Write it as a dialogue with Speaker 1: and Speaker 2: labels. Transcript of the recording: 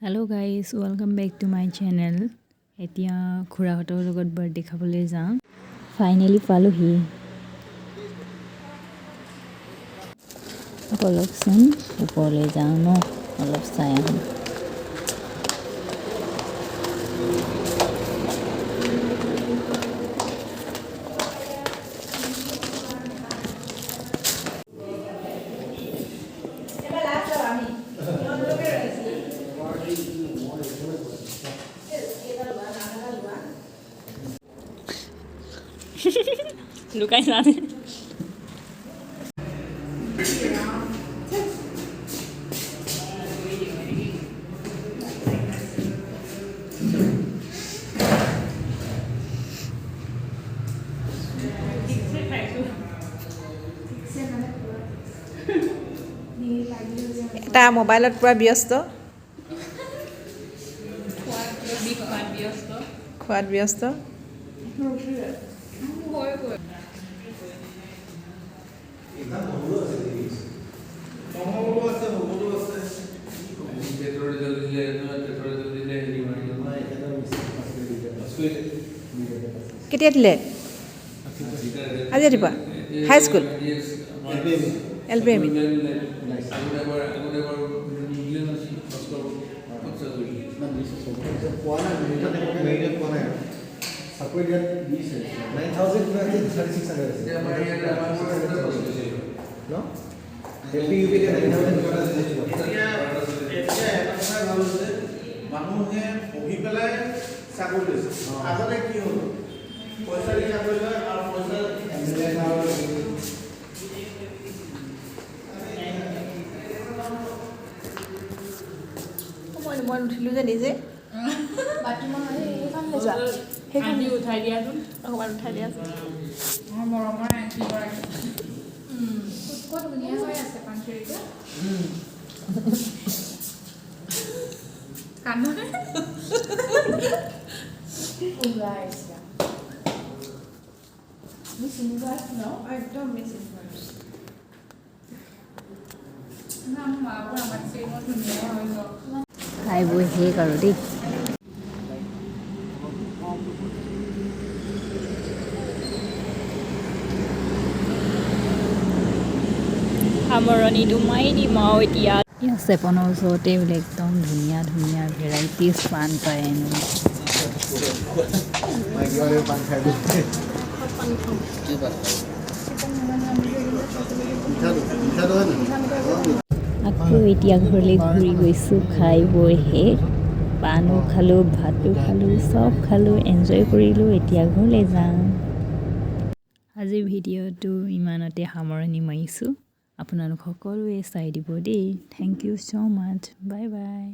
Speaker 1: Hello guys, welcome back to my channel. Etia khurahotor logot birthday khabole jam. Finally paluhi. Kolokson upole jam no olop sayang. Lukai sana.
Speaker 2: এটা মোবাইলত পুৰা ব্যস্ত খোৱাত ব্যস্ত কেতিয়া দিলে আজি ৰাতিপুৱা হাই স্কুল LPM
Speaker 3: মানুহে পঢ়ি পেলাই চাকৰি লৈছে আগতে কি হ'ল পইচা দি চাকৰি লয় আৰু পইচা
Speaker 2: মই উঠিলোঁ যে নিজে সেইখন উঠাই দিয়াচোন অকণমান উঠাই দিয়াচোন
Speaker 4: মৰমৰ আন্টিগৰাকী ক'ত ধুনীয়া হৈ আছে পাঞ্চৰিটো কান্দনে ওলাই আহিছে মিছ ইউনিভাৰ্ছ ন একদম মিছ ইউনিভাৰ্ছ না মোৰ আমাৰ চেইনো ধুনীয়া হৈ গ'ল
Speaker 1: খাই বৈ শেষ আৰু দেই। সামৰণিটো মাৰি দিম আৰু এতিয়া চেপনৰ ওচৰতে বোলে একদম ধুনীয়া ধুনীয়া ভেৰাইটিজ পাণ পায় হেনো। আকৌ এতিয়া ঘৰলৈ ঘূৰি গৈছোঁ খাই বৈ শেষ পাণো খালোঁ ভাতো খালোঁ চব খালোঁ এনজয় কৰিলোঁ এতিয়া ঘৰলৈ যাম। আজিৰ ভিডিঅ'টো ইমানতে সামৰণি মাৰিছোঁ। আপোনালোক সকলোৱে চাই দিব দেই। Thank you so' much. Bye by.